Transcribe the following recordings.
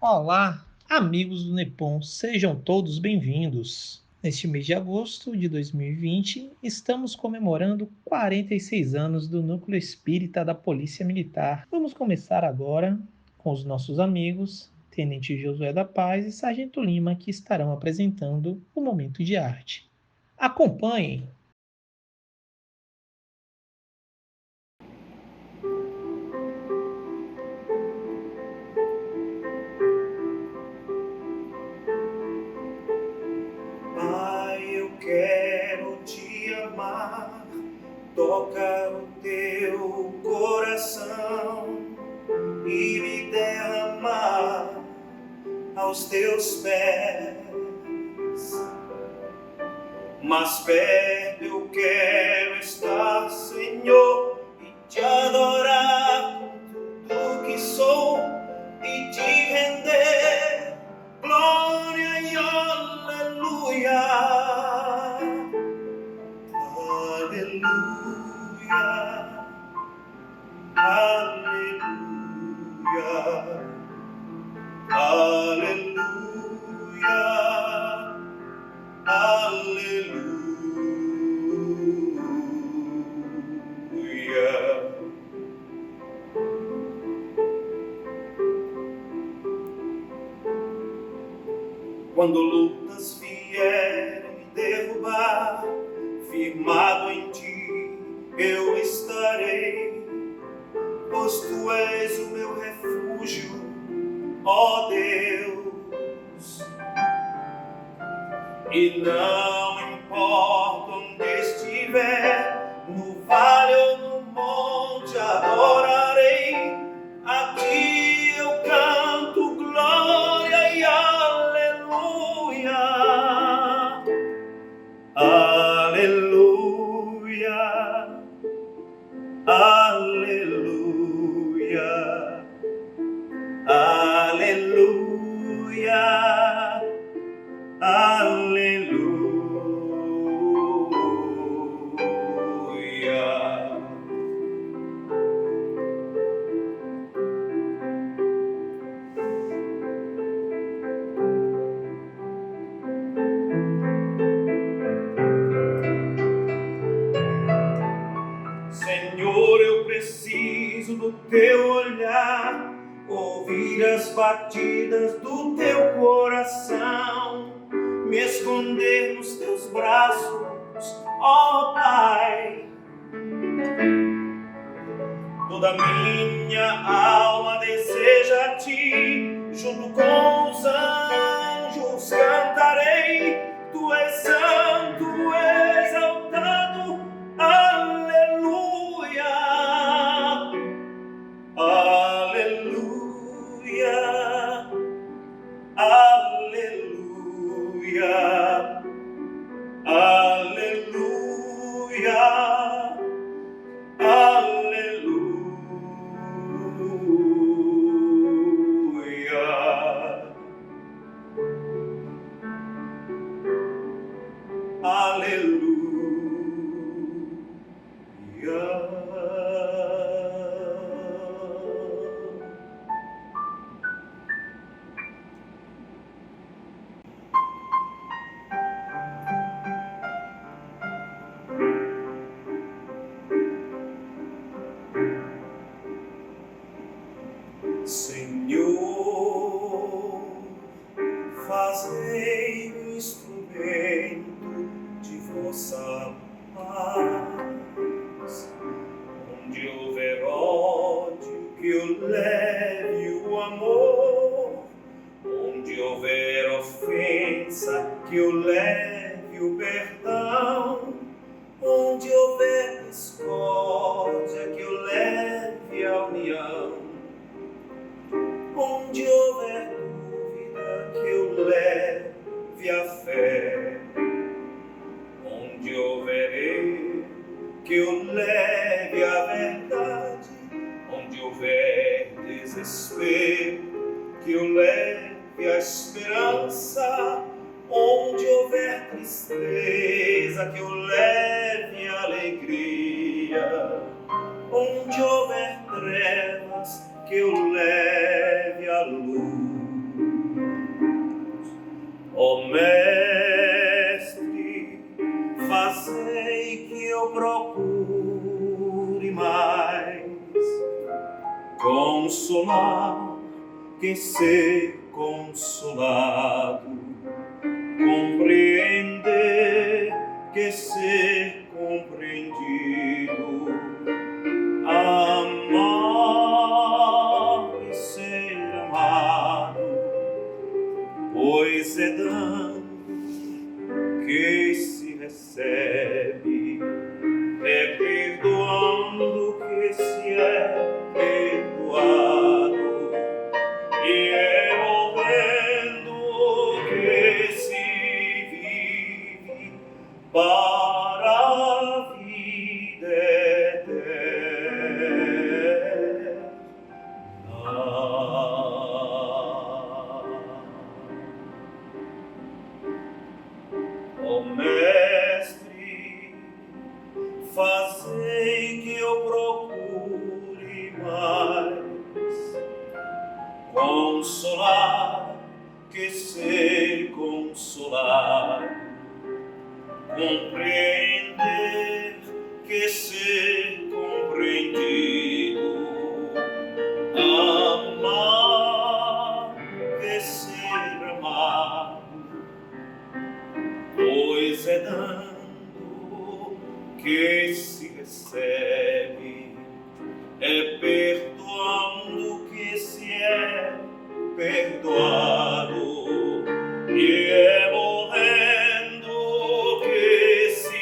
Olá, amigos do Nepom, sejam todos bem-vindos. Neste mês de agosto de 2020, estamos comemorando 46 anos do Núcleo Espírita da Polícia Militar. Vamos começar agora com os nossos amigos, Tenente Josué da Paz e Sargento Lima, que estarão apresentando o momento de arte. Acompanhem! Pai, eu quero te amar, tocar o teu coração e me derramar aos teus pés. Mas perto eu quero estar, Senhor, e te adorar com tudo que sou e te render glória e aleluia. Aleluia, aleluia, aleluia, aleluia. Quando lutas vierem me derrubar, firmado em ti eu estarei, pois tu és o meu refúgio, ó Deus. E não importa onde estiver, no vale ou no monte adorarei, a ti eu canto glória e aleluia. Aleluia, aleluia, aleluia, aleluia. Senhor, eu preciso do teu olhar, ouvir as batidas do teu coração, me esconder nos teus braços, ó Pai. Toda minha alma deseja a ti, junto com os anjos cantarei, tu és santo, exaltado, aleluia, aleluia, aleluia, aleluia, aleluia, aleluia. Senhor, fazei-me instrumento de vossa paz. Onde houver ódio, que eu leve o amor. Onde houver ofensa, que eu leve o perdão. Onde houver discórdia, que eu leve a união. Onde houver dúvida, que eu leve a fé. Onde houver erro, que eu leve a verdade. Onde houver desespero, que eu leve a esperança. Onde houver tristeza, que eu leve a alegria. Onde houver trevas, que eu leve a luz. consolar que ser consolado, compreender que ser compreendido, amar e ser amado, pois é dando que se recebe, é perdoando que se é perdoado, e é morrendo que se vive para a vida eterna. Ó Mestre, fazei que eu procure mais consolar que ser consolado, compreender que ser compreendido, amar que ser amado, pois é dando que se recebe, é perdoando que se é perdoado, e é morrendo que se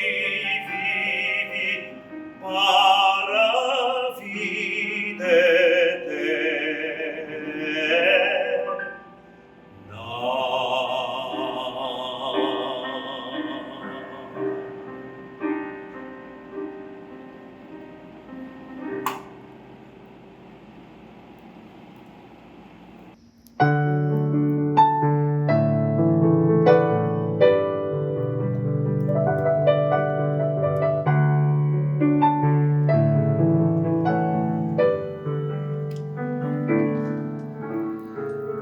vive para a vida eterna.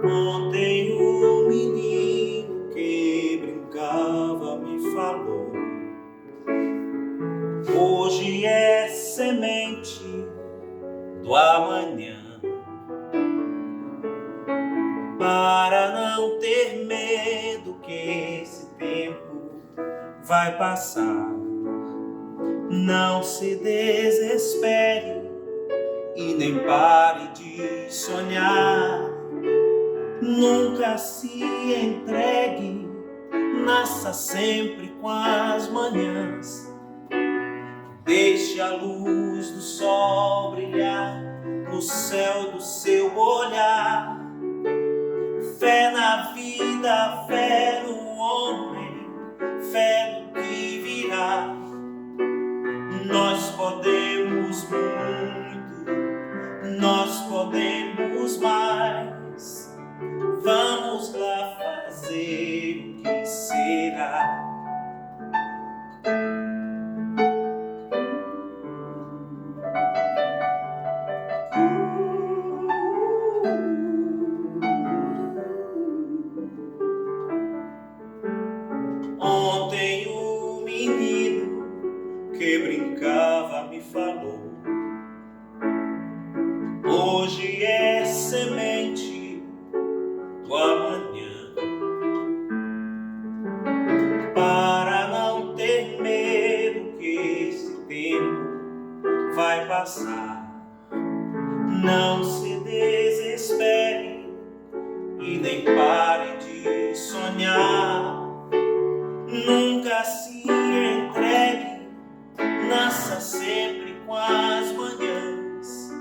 Ontem um menino que brincava me falou, hoje é semente do amanhã. Para não ter medo que esse tempo vai passar, não se desespere e nem pare de sonhar. Nunca se entregue, nasça sempre com as manhãs. Deixe a luz do sol brilhar no céu do seu olhar. Fé na vida, fé no homem, fé no que virá. Nós podemos muito, nós podemos mais. Vamos lá fazer o que será. Ontem um menino que brincava me falou, hoje é semente do amanhã. Para não ter medo que esse tempo vai passar, não se desespere e nem pare de sonhar. Nunca se entregue, nasça sempre com as manhãs.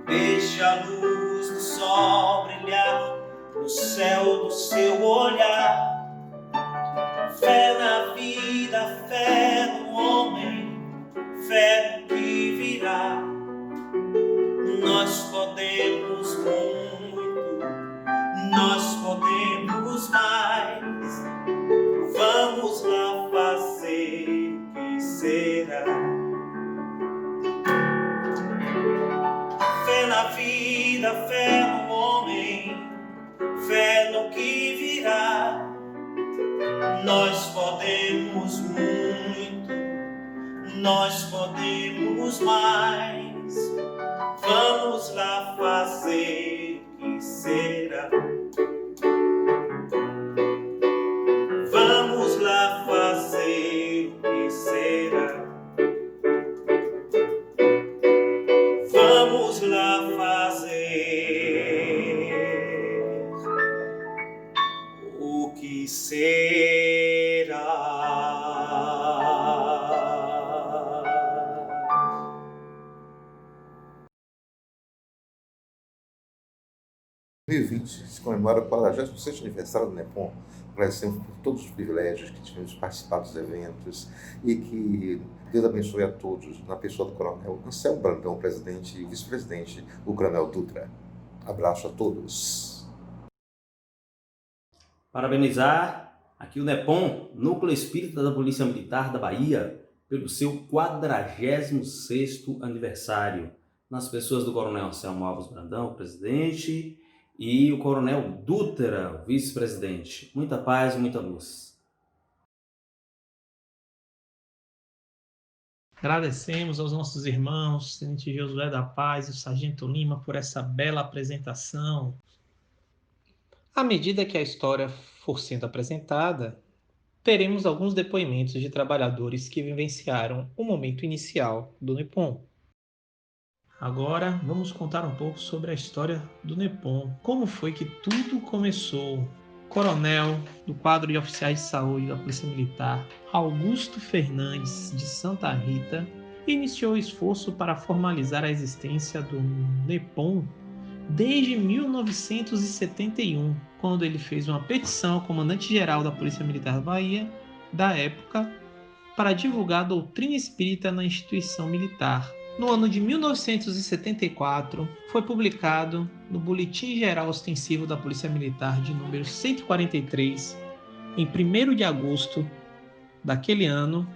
Deixe a luz do sol brilhar no céu do seu olhar. Fé na vida, fé no homem, fé no que virá. Nós podemos muito, nós podemos mais. Vamos lá fazer o que será. Fé na vida, fé no homem, fé no que virá. Nós podemos muito, nós podemos mais. Vamos lá fazer o que será. Vamos lá fazer o que será. Vamos lá fazer o que será. 2020 se comemora o 46º aniversário do NEPOM. Agradecemos por todos os privilégios que tivemos de participar dos eventos e que Deus abençoe a todos, na pessoa do Coronel Anselmo Brandão, presidente, e o vice-presidente, o Coronel Dutra. Abraço a todos. Parabenizar aqui o NEPOM, Núcleo Espírita da Polícia Militar da Bahia, pelo seu 46º aniversário, nas pessoas do Coronel Anselmo Alves Brandão, presidente, e o Coronel Dutra, vice-presidente. Muita paz e muita luz. Agradecemos aos nossos irmãos, Tenente Josué da Paz e o Sargento Lima, por essa bela apresentação. À medida que a história for sendo apresentada, teremos alguns depoimentos de trabalhadores que vivenciaram o momento inicial do NEPOM. Agora vamos contar um pouco sobre a história do NEPOM. Como foi que tudo começou? Coronel do quadro de oficiais de saúde da Polícia Militar, Augusto Fernandes de Santa Rita, iniciou o esforço para formalizar a existência do NEPOM desde 1971, quando ele fez uma petição ao comandante-geral da Polícia Militar da Bahia, da época, para divulgar a doutrina espírita na instituição militar. No ano de 1974, foi publicado no Boletim Geral Ostensivo da Polícia Militar de número 143, em 1º de agosto daquele ano,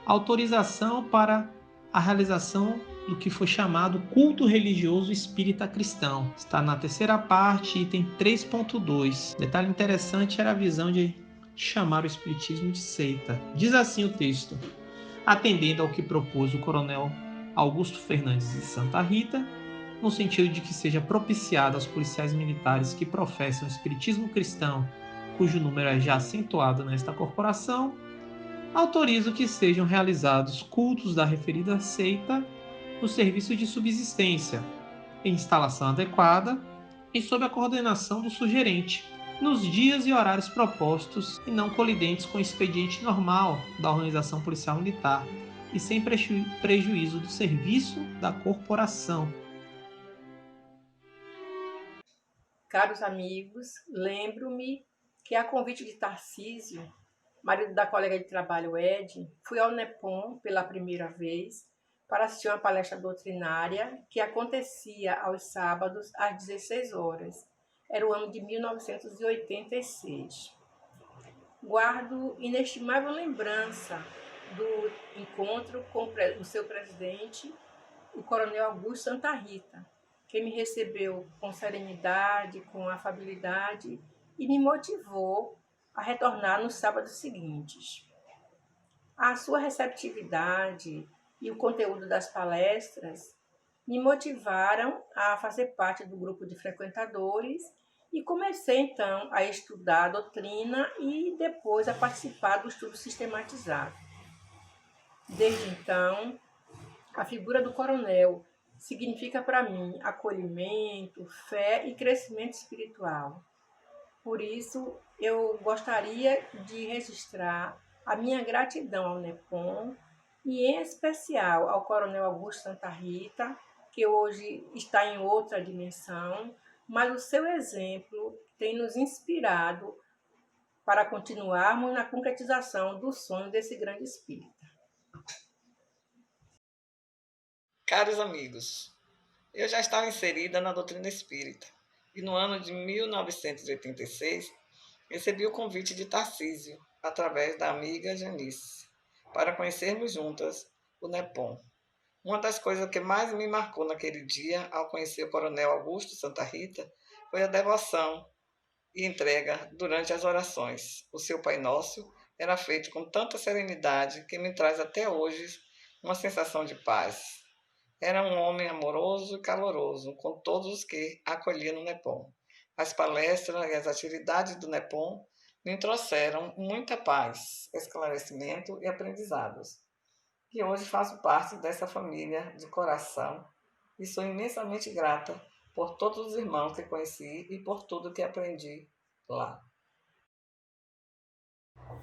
autorização para a realização do que foi chamado culto religioso espírita cristão. Está na terceira parte, item 3.2. Detalhe interessante era a visão de chamar o espiritismo de seita. Diz assim o texto: atendendo ao que propôs o coronel Augusto Fernandes de Santa Rita, no sentido de que seja propiciado aos policiais militares que professam o espiritismo cristão, cujo número é já acentuado nesta corporação, autorizo que sejam realizados cultos da referida seita no serviço de subsistência, em instalação adequada e sob a coordenação do sugerente, nos dias e horários propostos e não colidentes com o expediente normal da organização policial militar, e sem prejuízo do serviço da corporação. Caros amigos, lembro-me que, a convite de Tarcísio, marido da colega de trabalho Ed, fui ao NEPOM pela primeira vez para assistir uma palestra doutrinária que acontecia aos sábados às 16 horas. Era o ano de 1986. Guardo inestimável lembrança do encontro com o seu presidente, o Coronel Augusto Santa Rita, que me recebeu com serenidade, com afabilidade e me motivou a retornar nos sábados seguintes. A sua receptividade e o conteúdo das palestras me motivaram a fazer parte do grupo de frequentadores e comecei então a estudar a doutrina e depois a participar do estudo sistematizado. Desde então, a figura do coronel significa para mim acolhimento, fé e crescimento espiritual. Por isso, eu gostaria de registrar a minha gratidão ao NEPOM e, em especial, ao Coronel Augusto Santa Rita, que hoje está em outra dimensão, mas o seu exemplo tem nos inspirado para continuarmos na concretização do sonho desse grande espírito. Caros amigos, eu já estava inserida na doutrina espírita e no ano de 1986 recebi o convite de Tarcísio, através da amiga Janice, para conhecermos juntas o NEPOM. Uma das coisas que mais me marcou naquele dia, ao conhecer o Coronel Augusto Santa Rita, foi a devoção e entrega durante as orações. O seu Pai Nosso era feito com tanta serenidade que me traz até hoje uma sensação de paz. Era um homem amoroso e caloroso com todos os que acolhia no NEPOM. As palestras e as atividades do NEPOM me trouxeram muita paz, esclarecimento e aprendizados. E hoje faço parte dessa família de coração e sou imensamente grata por todos os irmãos que conheci e por tudo que aprendi lá.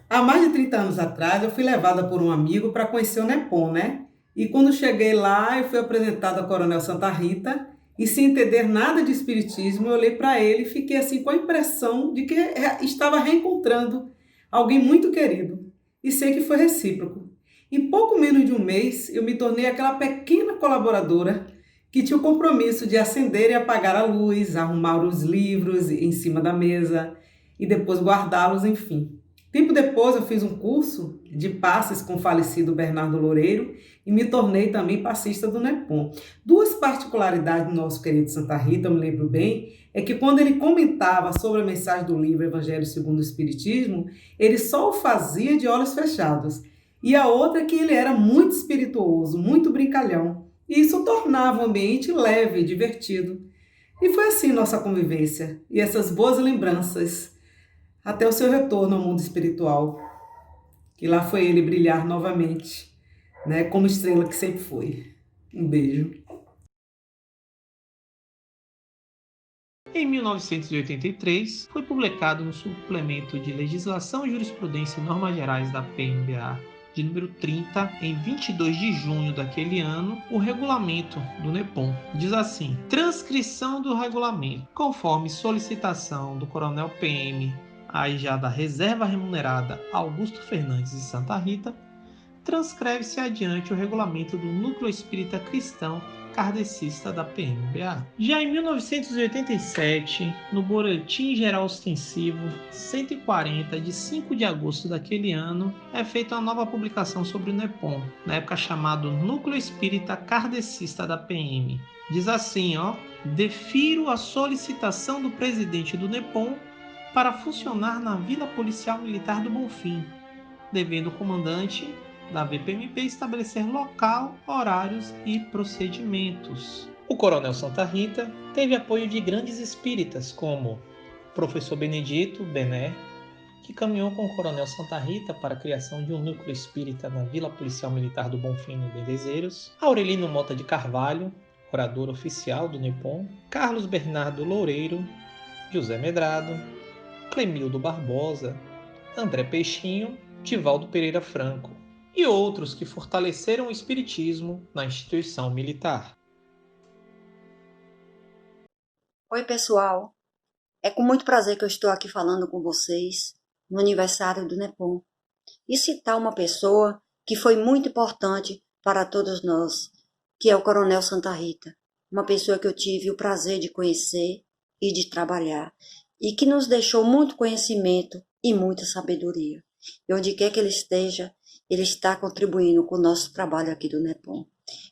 Há mais de 30 anos atrás, eu fui levada por um amigo para conhecer o NEPOM, né? E quando cheguei lá, eu fui apresentada ao Coronel Santa Rita e, sem entender nada de espiritismo, eu olhei para ele e fiquei assim com a impressão de que estava reencontrando alguém muito querido. E sei que foi recíproco. Em pouco menos de um mês, eu me tornei aquela pequena colaboradora que tinha o compromisso de acender e apagar a luz, arrumar os livros em cima da mesa e depois guardá-los, enfim. Tempo depois eu fiz um curso de passes com o falecido Bernardo Loureiro e me tornei também passista do NEPOM. Duas particularidades do nosso querido Santa Rita, eu me lembro bem, é que quando ele comentava sobre a mensagem do livro Evangelho segundo o Espiritismo, ele só o fazia de olhos fechados. E a outra é que ele era muito espirituoso, muito brincalhão. E isso tornava o ambiente leve e divertido. E foi assim nossa convivência e essas boas lembranças até o seu retorno ao mundo espiritual, que lá foi ele brilhar novamente, né, como estrela que sempre foi. Um beijo. Em 1983, foi publicado no Suplemento de Legislação, Jurisprudência e Normas Gerais da PMBA, de número 30, em 22 de junho daquele ano, o regulamento do NEPOM. Diz assim: transcrição do regulamento. Conforme solicitação do Coronel PM, aí já da Reserva Remunerada Augusto Fernandes de Santa Rita, transcreve-se adiante o regulamento do Núcleo Espírita Cristão Kardecista da PMBA. Já em 1987, no Boletim Geral Ostensivo 140, de 5 de agosto daquele ano, é feita uma nova publicação sobre o NEPOM, na época chamado Núcleo Espírita Kardecista da PM. Diz assim, defiro a solicitação do presidente do NEPOM para funcionar na Vila Policial Militar do Bonfim, devendo o comandante da VPMP estabelecer local, horários e procedimentos. O Coronel Santa Rita teve apoio de grandes espíritas, como o professor Benedito Bené, que caminhou com o Coronel Santa Rita para a criação de um núcleo espírita na Vila Policial Militar do Bonfim, no Bedezeiros, Aurelino Mota de Carvalho, orador oficial do NEPOM, Carlos Bernardo Loureiro, José Medrado, Clemildo Barbosa, André Peixinho, Divaldo Pereira Franco e outros que fortaleceram o espiritismo na instituição militar. Oi, pessoal. É com muito prazer que eu estou aqui falando com vocês no aniversário do NEPOM e citar uma pessoa que foi muito importante para todos nós, que é o Coronel Santa Rita, uma pessoa que eu tive o prazer de conhecer e de trabalhar, e que nos deixou muito conhecimento e muita sabedoria. E onde quer que ele esteja, ele está contribuindo com o nosso trabalho aqui do NEPOM.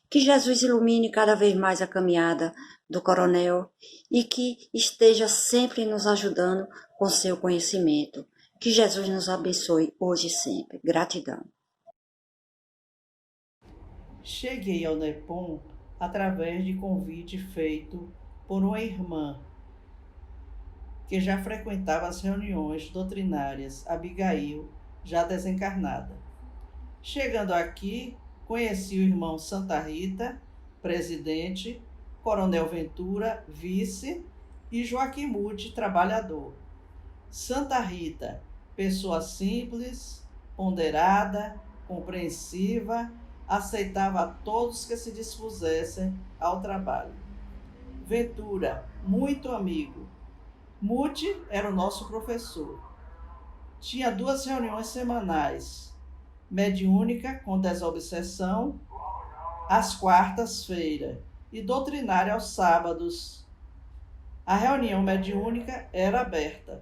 Que Jesus ilumine cada vez mais a caminhada do coronel e que esteja sempre nos ajudando com seu conhecimento. Que Jesus nos abençoe hoje e sempre. Gratidão. Cheguei ao NEPOM através de convite feito por uma irmã que já frequentava as reuniões doutrinárias, Abigail, já desencarnada. Chegando aqui, conheci o irmão Santa Rita, presidente, Coronel Ventura, vice, e Joaquim Mude, trabalhador. Santa Rita, pessoa simples, ponderada, compreensiva, aceitava a todos que se dispusessem ao trabalho. Ventura, muito amigo. Mude era o nosso professor. Tinha 2 reuniões semanais, mediúnica com desobsessão, às quartas-feiras, e doutrinária aos sábados. A reunião mediúnica era aberta.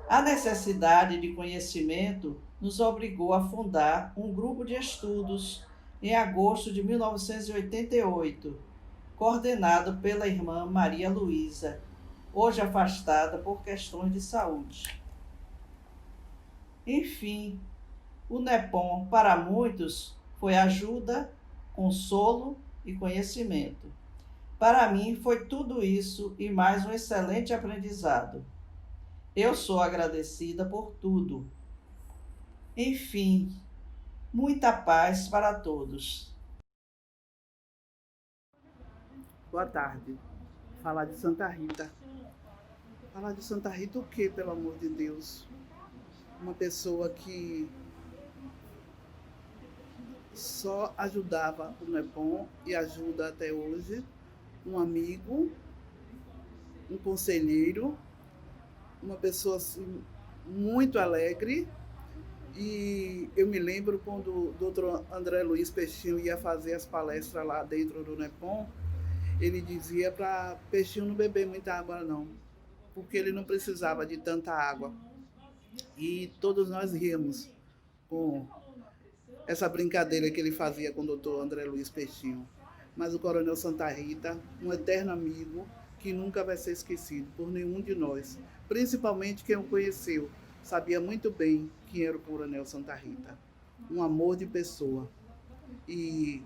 A necessidade de conhecimento nos obrigou a fundar um grupo de estudos em agosto de 1988, coordenado pela irmã Maria Luísa, hoje afastada por questões de saúde. Enfim, o NEPOM, para muitos, foi ajuda, consolo e conhecimento. Para mim, foi tudo isso e mais um excelente aprendizado. Eu sou agradecida por tudo. Enfim, muita paz para todos. Boa tarde. Falar de Santa Rita. Falar de Santa Rita o quê, pelo amor de Deus? Uma pessoa que só ajudava o NEPOM e ajuda até hoje. Um amigo, um conselheiro, uma pessoa assim, muito alegre. E eu me lembro quando o doutor André Luiz Peixinho ia fazer as palestras lá dentro do NEPOM, ele dizia para Peixinho não beber muita água não, porque ele não precisava de tanta água. E todos nós ríamos com essa brincadeira que ele fazia com o doutor André Luiz Peixinho. Mas o Coronel Santa Rita, um eterno amigo que nunca vai ser esquecido por nenhum de nós, principalmente quem o conheceu, sabia muito bem quem era o Coronel Santa Rita. Um amor de pessoa. E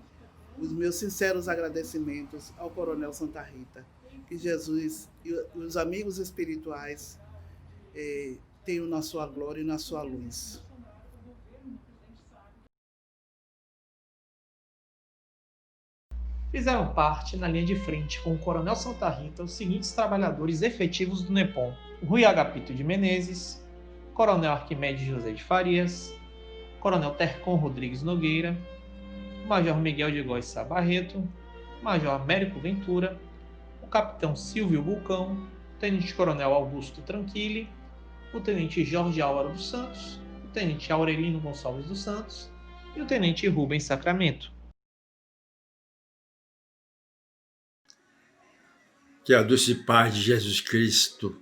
os meus sinceros agradecimentos ao Coronel Santa Rita. Que Jesus e os amigos espirituais tenham na sua glória e na sua luz. Fizeram parte, na linha de frente com o Coronel Santa Rita, os seguintes trabalhadores efetivos do NEPOM: Rui Agapito de Menezes, Coronel Arquimedes José de Farias, Coronel Tercon Rodrigues Nogueira, Major Miguel de Góes Sá Barreto, Major Américo Ventura, o Capitão Silvio Bulcão, o Tenente Coronel Augusto Tranquilli, o Tenente Jorge Álvaro dos Santos, o Tenente Aurelino Gonçalves dos Santos e o Tenente Rubens Sacramento. Que a doce paz de Jesus Cristo,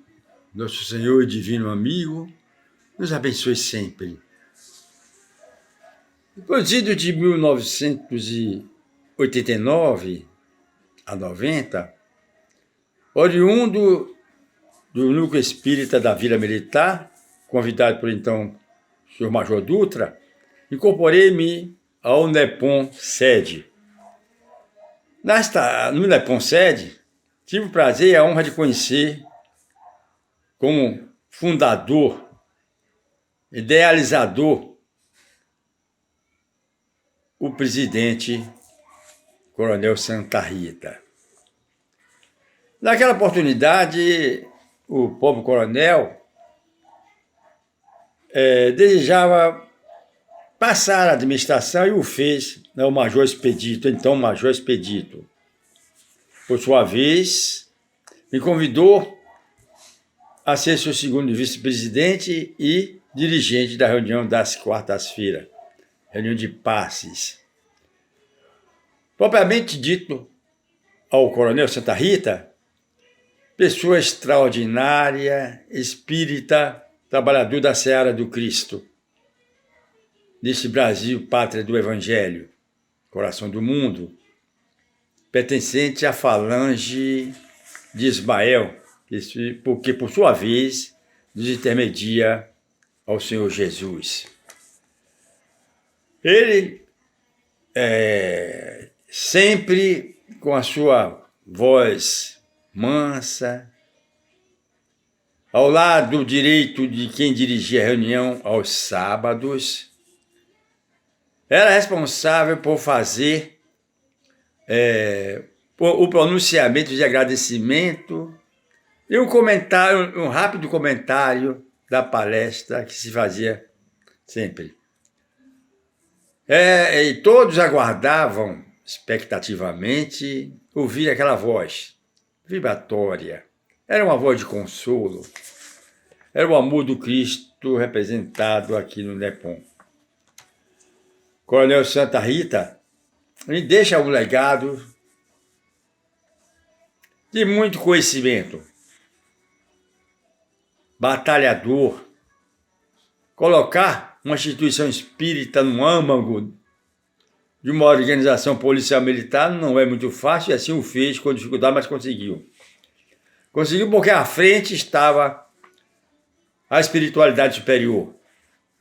nosso Senhor e divino amigo, nos abençoe sempre. Produzido de 1989 a 90, oriundo do Núcleo Espírita da Vila Militar, convidado por então o Sr. Major Dutra, incorporei-me ao NEPOM sede. No NEPOM sede, tive o prazer e a honra de conhecer como fundador, idealizador, o presidente Coronel Santa Rita. Naquela oportunidade, o pobre coronel desejava passar a administração e o fez, né, o Major Expedito, então Major Expedito. Por sua vez, me convidou a ser seu segundo vice-presidente e dirigente da reunião das quartas-feiras, reunião de passes. Propriamente dito ao Coronel Santa Rita, pessoa extraordinária, espírita, trabalhador da seara do Cristo, neste Brasil, pátria do Evangelho, coração do mundo, pertencente à falange de Ismael, porque, por sua vez, nos intermedia ao Senhor Jesus. Ele, sempre com a sua voz mansa, ao lado direito de quem dirigia a reunião aos sábados, era responsável por fazer o pronunciamento de agradecimento e um rápido comentário da palestra que se fazia sempre. E todos aguardavam expectativamente ouvir aquela voz vibratória. Era uma voz de consolo. Era o amor do Cristo representado aqui no NEPOM. Coronel Santa Rita me deixa um legado de muito conhecimento, batalhador. Colocar uma instituição espírita no âmago de uma organização policial militar não é muito fácil, e assim o fez com dificuldade, mas conseguiu. Conseguiu porque à frente estava a espiritualidade superior,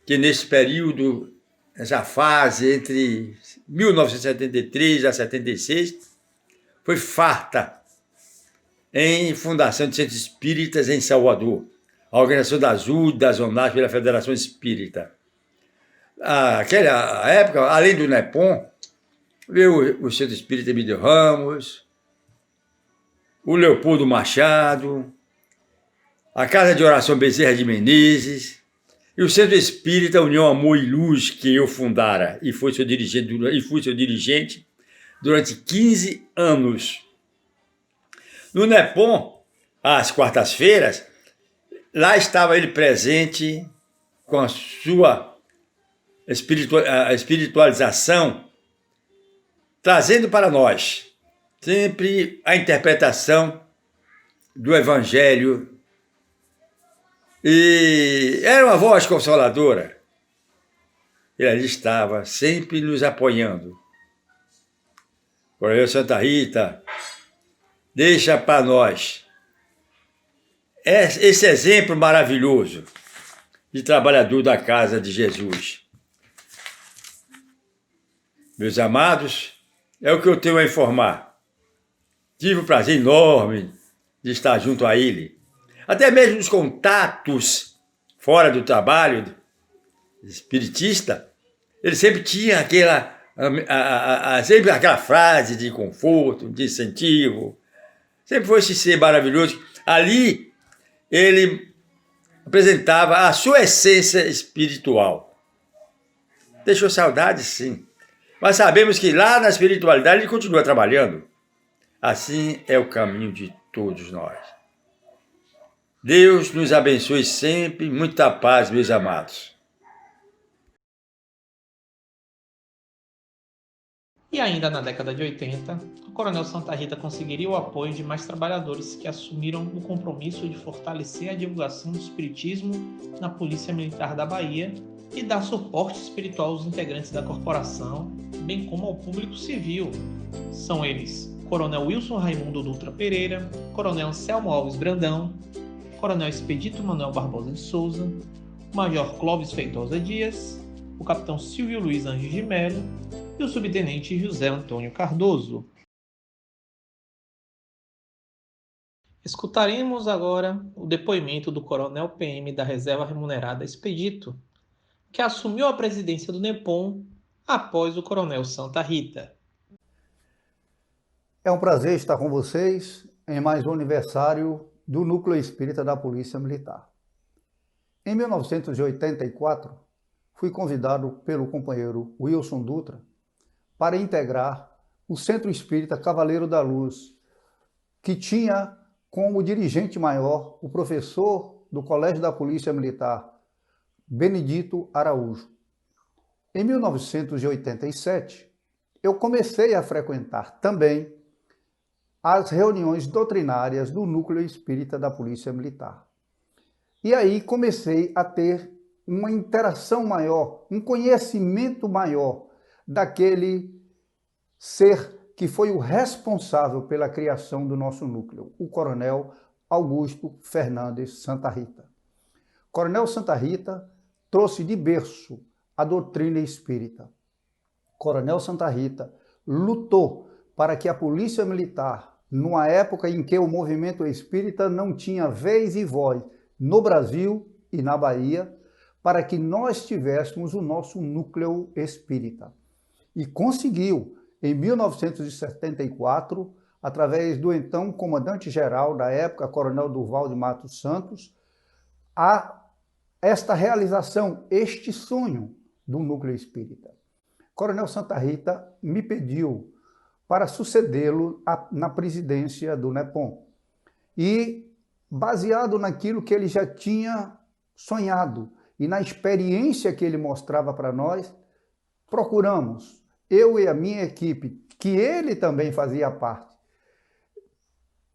que nesse período essa fase entre 1973 a 76, foi farta em fundação de centros espíritas em Salvador, a Organização das UD, da Zonagem pela Federação Espírita. Naquela época, além do NEPOM, veio o Centro Espírita Emílio Ramos, o Leopoldo Machado, a Casa de Oração Bezerra de Menezes e o Centro Espírita União Amor e Luz, que eu fundara e fui seu dirigente durante 15 anos. No NEPOM, às quartas-feiras, lá estava ele presente com a sua espiritualização, trazendo para nós sempre a interpretação do Evangelho. E era uma voz consoladora. Ele ali estava, sempre nos apoiando. Coronel Santa Rita deixa para nós esse exemplo maravilhoso de trabalhador da casa de Jesus. Meus amados, é o que eu tenho a informar. Tive um prazer enorme de estar junto a ele. Até mesmo nos contatos fora do trabalho espiritista, ele sempre tinha sempre aquela frase de conforto, de incentivo. Sempre foi esse ser maravilhoso. Ali, ele apresentava a sua essência espiritual. Deixou saudade, sim. Mas sabemos que lá na espiritualidade ele continua trabalhando. Assim é o caminho de todos nós. Deus nos abençoe sempre. Muita paz, meus amados. E ainda na década de 80, o Coronel Santa Rita conseguiria o apoio de mais trabalhadores que assumiram o compromisso de fortalecer a divulgação do espiritismo na Polícia Militar da Bahia e dar suporte espiritual aos integrantes da corporação, bem como ao público civil. São eles Coronel Wilson Raimundo Dutra Pereira, Coronel Anselmo Alves Brandão, Coronel Expedito Manuel Barbosa de Souza, Major Clóvis Feitosa Dias, o Capitão Silvio Luiz Anjos de Melo e o Subtenente José Antônio Cardoso. Escutaremos agora o depoimento do Coronel PM da Reserva Remunerada Expedito, que assumiu a presidência do NEPOM após o Coronel Santa Rita. É um prazer estar com vocês em mais um aniversário do Núcleo Espírita da Polícia Militar. Em 1984, fui convidado pelo companheiro Wilson Dutra para integrar o Centro Espírita Cavaleiro da Luz, que tinha como dirigente maior o professor do Colégio da Polícia Militar, Benedito Araújo. Em 1987, eu comecei a frequentar também as reuniões doutrinárias do Núcleo Espírita da Polícia Militar. E aí comecei a ter uma interação maior, um conhecimento maior daquele ser que foi o responsável pela criação do nosso núcleo, o Coronel Augusto Fernandes Santa Rita. Coronel Santa Rita trouxe de berço a doutrina espírita. Coronel Santa Rita lutou para que a Polícia Militar, numa época em que o movimento espírita não tinha vez e voz no Brasil e na Bahia, para que nós tivéssemos o nosso núcleo espírita. E conseguiu, em 1974, através do então comandante-geral da época, Coronel Durval de Matos Santos, esta realização, este sonho do núcleo espírita. Coronel Santa Rita me pediu para sucedê-lo na presidência do NEPOM. E, baseado naquilo que ele já tinha sonhado e na experiência que ele mostrava para nós, procuramos, eu e a minha equipe, que ele também fazia parte,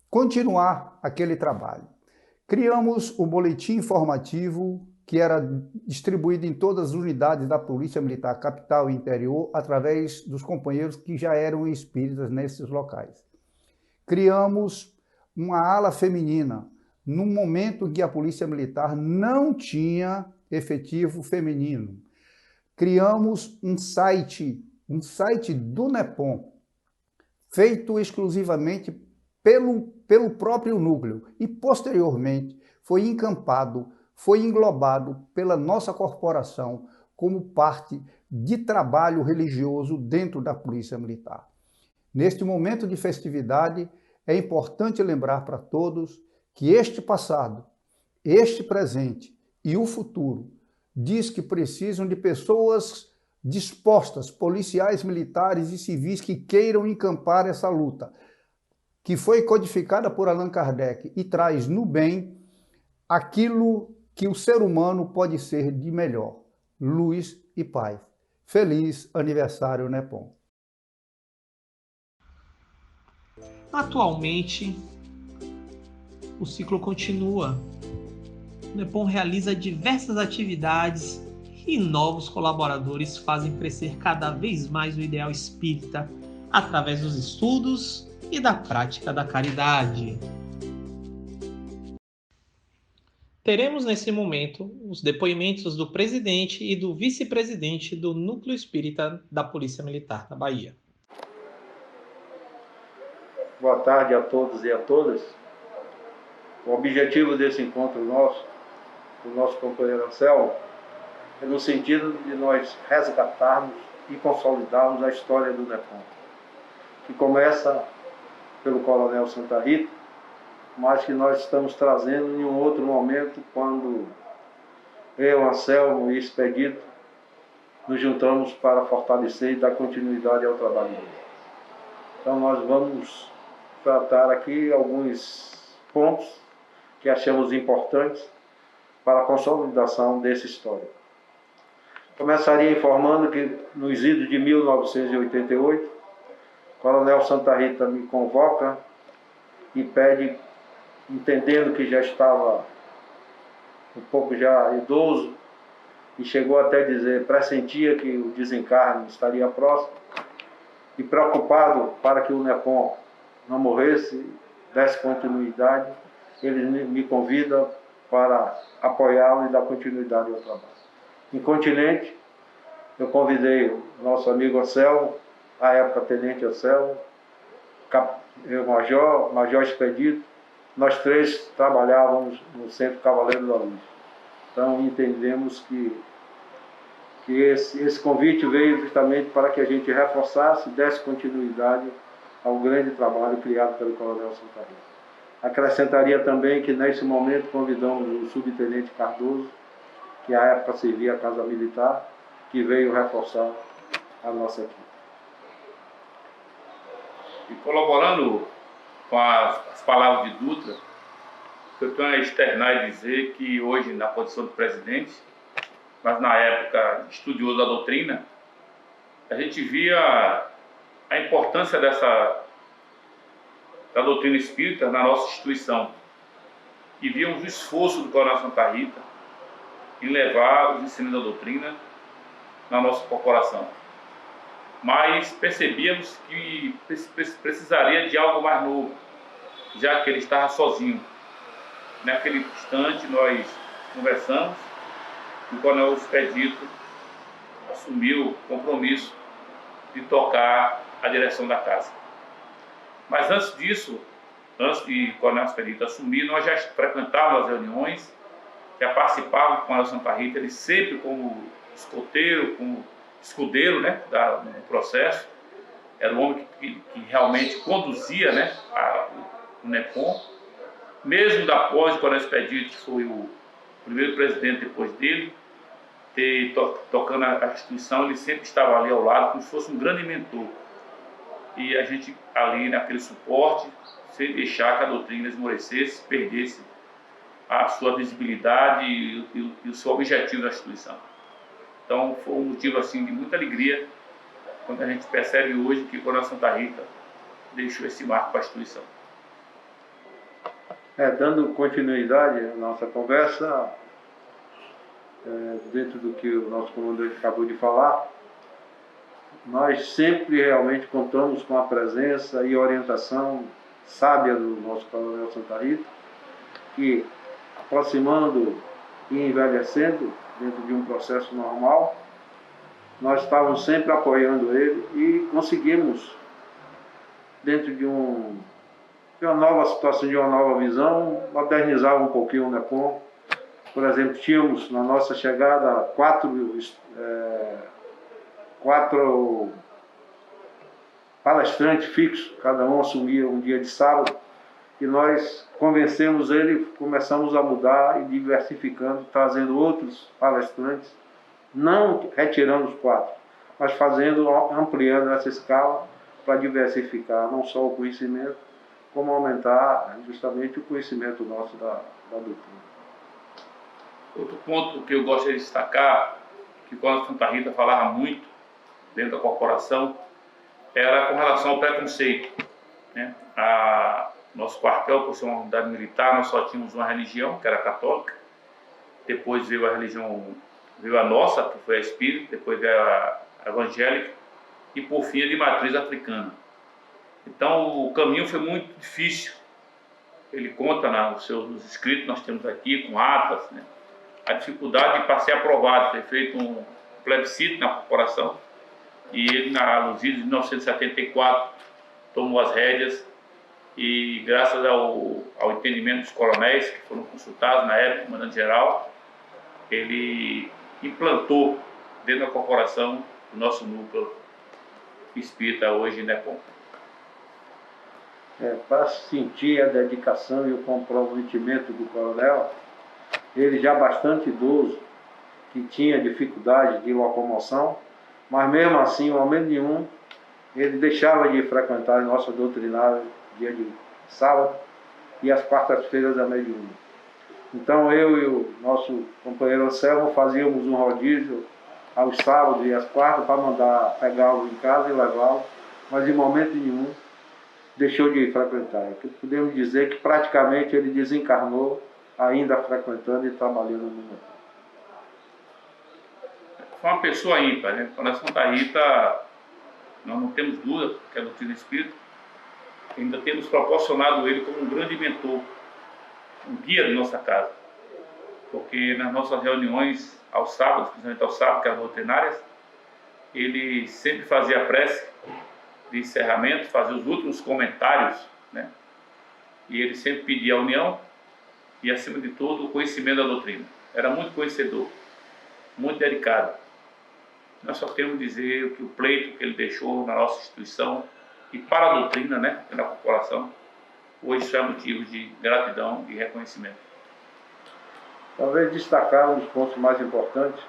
continuar aquele trabalho. Criamos o boletim informativo que era distribuído em todas as unidades da Polícia Militar Capital e Interior, através dos companheiros que já eram espíritas nesses locais. Criamos uma ala feminina, num momento em que a Polícia Militar não tinha efetivo feminino. criamos um site do NEPOM, feito exclusivamente pelo próprio núcleo e, posteriormente, foi encampado, foi englobado pela nossa corporação como parte de trabalho religioso dentro da Polícia Militar. Neste momento de festividade, é importante lembrar para todos que este passado, este presente e o futuro diz que precisam de pessoas dispostas, policiais, militares e civis que queiram encampar essa luta, que foi codificada por Allan Kardec e traz no bem aquilo que o ser humano pode ser de melhor, luz e paz. Feliz aniversário, NEPOM. Atualmente, o ciclo continua. O NEPOM realiza diversas atividades e novos colaboradores fazem crescer cada vez mais o ideal espírita através dos estudos e da prática da caridade. Teremos nesse momento os depoimentos do presidente e do vice-presidente do Núcleo Espírita da Polícia Militar da Bahia. Boa tarde a todos e a todas. O objetivo desse encontro nosso, do nosso companheiro Anselmo, é no sentido de nós resgatarmos e consolidarmos a história do NEPOM, que começa pelo Coronel Santa Rita, mas que nós estamos trazendo em um outro momento, quando eu, Anselmo e Expedito nos juntamos para fortalecer e dar continuidade ao trabalho dele. Então nós vamos tratar aqui alguns pontos que achamos importantes para a consolidação dessa história. Começaria informando que nos idos de 1988, o Coronel Santa Rita me convoca e pede, entendendo que já estava um pouco já idoso, e chegou até a dizer, pressentia que o desencarne estaria próximo, e preocupado para que o NEPOM não morresse, desse continuidade, ele me convida para apoiá-lo e dar continuidade ao trabalho. Incontinente, eu convidei o nosso amigo Anselmo, à época Tenente Anselmo, Major Expedito, nós três trabalhávamos no Centro Cavaleiro da Luz. Então entendemos que esse convite veio justamente para que a gente reforçasse e desse continuidade ao grande trabalho criado pelo Coronel Santa Rita. Acrescentaria também que nesse momento convidamos o Subtenente Cardoso, que à época servia a Casa Militar, que veio reforçar a nossa equipe. E colaborando com as palavras de Dutra, eu tenho a externar e dizer que hoje, na posição de presidente, mas na época estudioso da doutrina, a gente via a importância da doutrina espírita na nossa instituição. E víamos o esforço do Coronel Santa Rita em levar os ensinos da doutrina na nossa corporação. Mas percebíamos que precisaria de algo mais novo, já que ele estava sozinho. Naquele instante nós conversamos e o Coronel Expedito assumiu o compromisso de tocar a direção da casa. Mas antes disso, antes de o Coronel Expedito assumir, nós já frequentávamos as reuniões, já participávamos com o Coronel Santa Rita, ele sempre como escoteiro, como escudeiro, né, do processo. Era o homem que realmente conduzia, né, o NEPOM. Mesmo após o Coronel Expedito, que foi o primeiro presidente depois dele, tocando a instituição, ele sempre estava ali ao lado, como se fosse um grande mentor. E a gente ali naquele suporte, sem deixar que a doutrina esmorecesse, perdesse a sua visibilidade e o seu objetivo da instituição. Então foi um motivo assim de muita alegria quando a gente percebe hoje que o Coronel Santa Rita deixou esse marco para a instituição. Dando continuidade à nossa conversa, dentro do que o nosso comandante acabou de falar, nós sempre realmente contamos com a presença e orientação sábia do nosso Coronel Santa Rita, que, aproximando e envelhecendo dentro de um processo normal, nós estávamos sempre apoiando ele e conseguimos, dentro de uma nova situação, de uma nova visão, modernizar um pouquinho o NEPOM. Por exemplo, tínhamos na nossa chegada quatro palestrantes fixos, cada um assumia um dia de sábado, e nós convencemos ele, começamos a mudar e diversificando, trazendo outros palestrantes, não retirando os 4, mas ampliando essa escala para diversificar não só o conhecimento, como aumentar justamente o conhecimento nosso da doutrina. Outro ponto que eu gostaria de destacar, que quando a Santa Rita falava muito dentro da corporação, era com relação ao preconceito, né? Nosso quartel, por ser uma unidade militar, nós só tínhamos uma religião, que era a católica. Depois veio a nossa, que foi a espírita, depois veio a evangélica, e por fim a de matriz africana. Então o caminho foi muito difícil. Ele conta nos escritos, nós temos aqui, com atas, né? A dificuldade para ser aprovado. Foi feito um plebiscito na corporação e ele, nos idos de 1974, tomou as rédeas e, graças ao entendimento dos coronéis que foram consultados na época, comandante-geral, ele implantou dentro da corporação o nosso núcleo espírita hoje, NEPOM. Para sentir a dedicação e o comprometimento do coronel, ele já bastante idoso, que tinha dificuldade de locomoção, mas mesmo assim, em momento nenhum, ele deixava de frequentar a nossa doutrinária dia de sábado e as quartas-feiras da mediúnica. Então eu e o nosso companheiro Anselmo fazíamos um rodízio aos sábados e às quartas para mandar pegá-lo em casa e levá-lo, mas em momento nenhum deixou de frequentar. Podemos dizer que praticamente ele desencarnou ainda frequentando e trabalhando no NEPOM. Foi uma pessoa ímpar, né? Quando a Santa Rita, nós não temos dúvida que é a doutrina espírita, ainda temos proporcionado ele como um grande mentor, um guia da nossa casa. Porque nas nossas reuniões aos sábados, principalmente aos sábados, que eram doutrinárias, ele sempre fazia a prece de encerramento, fazia os últimos comentários, né? E ele sempre pedia a união e, acima de tudo, o conhecimento da doutrina. Era muito conhecedor, muito dedicado. Nós só temos que dizer que o pleito que ele deixou na nossa instituição e para a doutrina, né, na corporação, hoje isso é motivo de gratidão e reconhecimento. Talvez destacar um dos pontos mais importantes,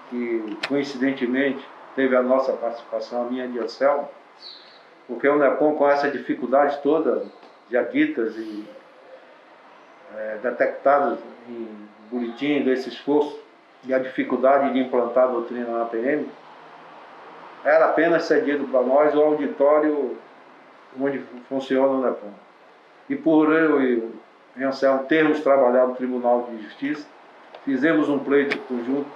que coincidentemente teve a nossa participação, a minha de Anselmo, porque o NEPOM, com essa dificuldade toda, já ditas e detectadas em boletim desse esforço, e a dificuldade de implantar a doutrina na APM, era apenas cedido para nós o auditório onde funciona o NEPOM. E por eu e Anselmo termos trabalhado no Tribunal de Justiça, fizemos um pleito conjunto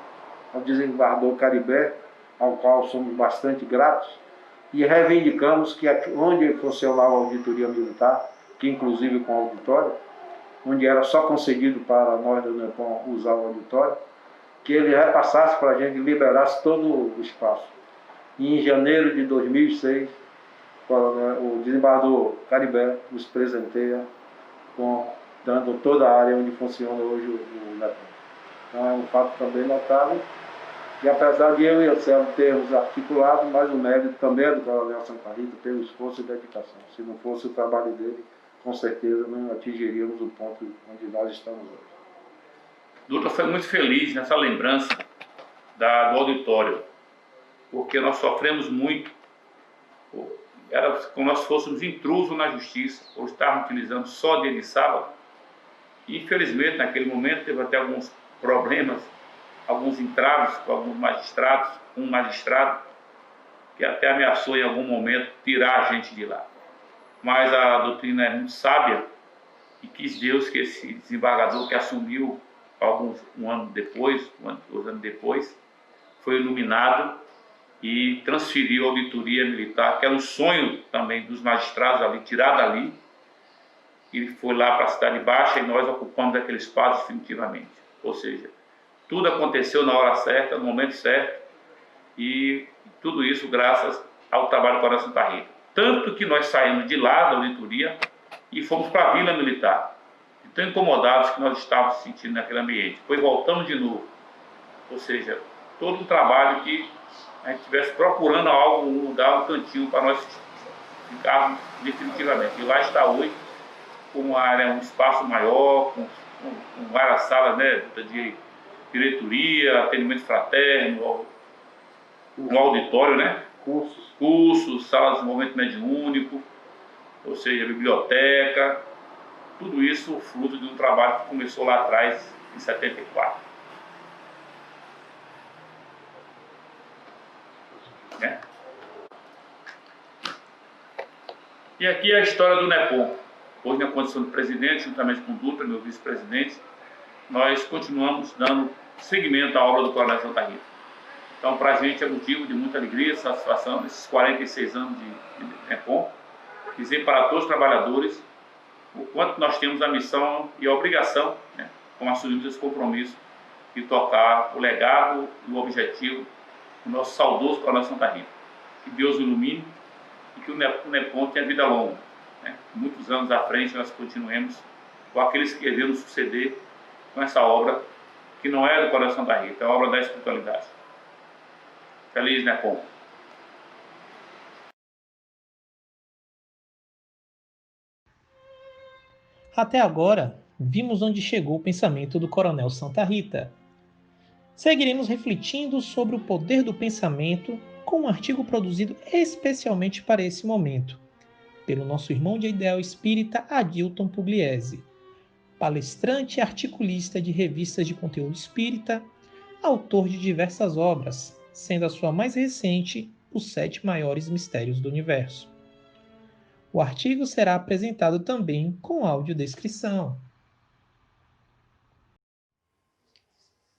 ao desembargador Caribé, ao qual somos bastante gratos, e reivindicamos que onde funcionava a auditoria militar, que inclusive com auditório, onde era só concedido para nós do NEPOM usar o auditório, que ele repassasse para a gente, liberasse todo o espaço. E em janeiro de 2006, o desembargador Caribé nos presenteia dando toda a área onde funciona hoje o NEPOM. Então é um fato também notável. E apesar de eu e o Anselmo termos articulado, mas o mérito também é do coronel Santa Rita pelo esforço e dedicação. Se não fosse o trabalho dele, com certeza não atingiríamos o ponto onde nós estamos hoje. Dutra foi muito feliz nessa lembrança do auditório, porque nós sofremos muito. Era como nós fôssemos intrusos na justiça, por estarmos utilizando só dia de sábado. E, infelizmente, naquele momento, teve até alguns problemas, alguns entraves com alguns magistrados, um magistrado que até ameaçou em algum momento tirar a gente de lá. Mas a doutrina é muito sábia e quis Deus que esse desembargador que assumiu um ano depois, 2 anos depois, foi iluminado e transferiu a auditoria militar, que era um sonho também dos magistrados ali, tirar dali. Ele foi lá para a Cidade Baixa e nós ocupamos aquele espaço definitivamente. Ou seja, tudo aconteceu na hora certa, no momento certo, E tudo isso graças ao trabalho do Coronel Santa Rita. Tanto que nós saímos de lá da auditoria e fomos para a Vila Militar. E tão incomodados que nós estávamos sentindo naquele ambiente. Depois voltamos de novo. Ou seja, todo um trabalho que a gente estivesse procurando algo, um lugar, um cantinho para nós ficarmos definitivamente. E lá está hoje, com uma área, um espaço maior, com várias salas, né, de diretoria, atendimento fraterno, um auditório, né? Cursos, salas de desenvolvimento mediúnico, ou seja, biblioteca, tudo isso fruto de um trabalho que começou lá atrás, em 74. Né? E aqui é a história do NEPOM. Hoje, na condição de presidente, juntamente com o Dutra, meu vice-presidente, nós continuamos dando seguimento à obra do Coronel Santa Rita. Então, para a gente é motivo de muita alegria, satisfação nesses 46 anos de NEPOM, dizer para todos os trabalhadores o quanto nós temos a missão e a obrigação, né, como assumimos esse compromisso, de tocar o legado e o objetivo do nosso saudoso Coronel Santa Rita. Que Deus o ilumine e que o NEPOM tenha vida longa. Né? Muitos anos à frente nós continuemos com aqueles que irão suceder com essa obra, que não é do Coronel Santa Rita, é a obra da espiritualidade. Feliz NEPOM! Até agora, vimos onde chegou o pensamento do Coronel Santa Rita. Seguiremos refletindo sobre o poder do pensamento com um artigo produzido especialmente para esse momento, pelo nosso irmão de ideal espírita Adilton Pugliese, palestrante e articulista de revistas de conteúdo espírita, autor de diversas obras, sendo a sua mais recente Os 7 Maiores Mistérios do Universo. O artigo será apresentado também com audiodescrição.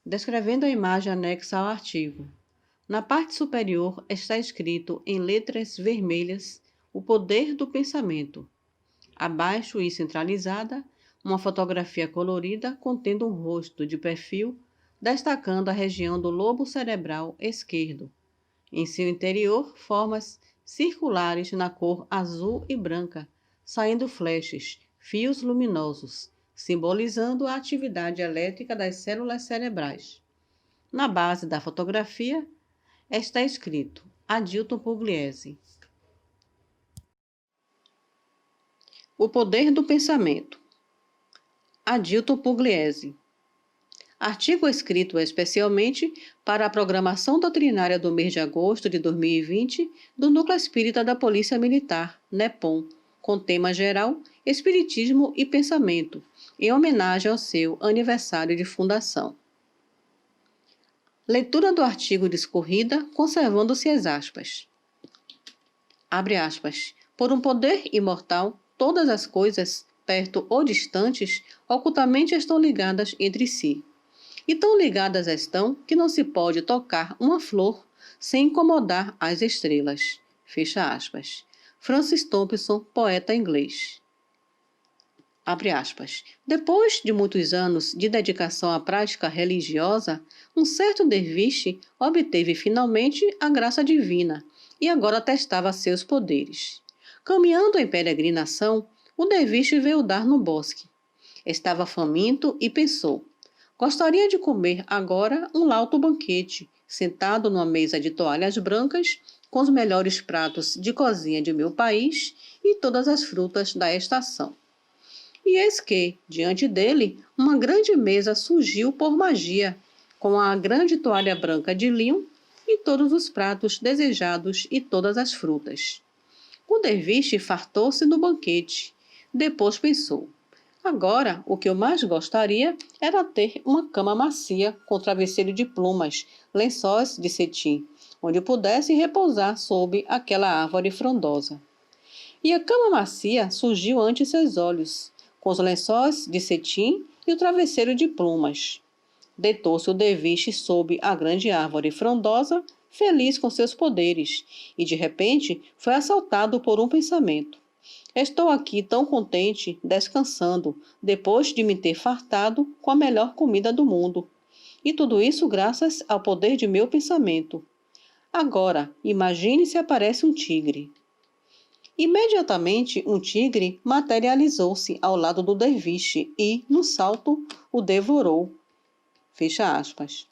Descrevendo a imagem anexa ao artigo. Na parte superior está escrito em letras vermelhas o poder do pensamento. Abaixo e centralizada, uma fotografia colorida contendo um rosto de perfil, destacando a região do lobo cerebral esquerdo. Em seu interior, formas circulares na cor azul e branca, saindo flashes, fios luminosos, simbolizando a atividade elétrica das células cerebrais. Na base da fotografia está escrito Adilton Pugliese. O poder do pensamento. Adilton Pugliese. Artigo escrito especialmente para a programação doutrinária do mês de agosto de 2020 do Núcleo Espírita da Polícia Militar, NEPOM, com tema geral Espiritismo e Pensamento, em homenagem ao seu aniversário de fundação. Leitura do artigo discorrida, conservando-se as aspas. Abre aspas. Por um poder imortal, todas as coisas, perto ou distantes, ocultamente estão ligadas entre si. E tão ligadas estão que não se pode tocar uma flor sem incomodar as estrelas. Fecha aspas. Francis Thompson, poeta inglês. Abre aspas. Depois de muitos anos de dedicação à prática religiosa, um certo derviche obteve finalmente a graça divina e agora testava seus poderes. Caminhando em peregrinação, o derviche veio dar no bosque. Estava faminto e pensou: gostaria de comer agora um lauto banquete, sentado numa mesa de toalhas brancas, com os melhores pratos de cozinha de meu país e todas as frutas da estação. E eis que, diante dele, uma grande mesa surgiu por magia, com a grande toalha branca de linho e todos os pratos desejados e todas as frutas. O derviche fartou-se no banquete. Depois pensou: agora, o que eu mais gostaria era ter uma cama macia com travesseiro de plumas, lençóis de cetim, onde pudesse repousar sob aquela árvore frondosa. E a cama macia surgiu ante seus olhos, com os lençóis de cetim e o travesseiro de plumas. Deitou-se o derviche sob a grande árvore frondosa, feliz com seus poderes, e de repente foi assaltado por um pensamento. Estou aqui tão contente, descansando, depois de me ter fartado com a melhor comida do mundo. E tudo isso graças ao poder de meu pensamento. Agora, imagine se aparece um tigre. Imediatamente, um tigre materializou-se ao lado do derviche e, no salto, o devorou. Fecha aspas.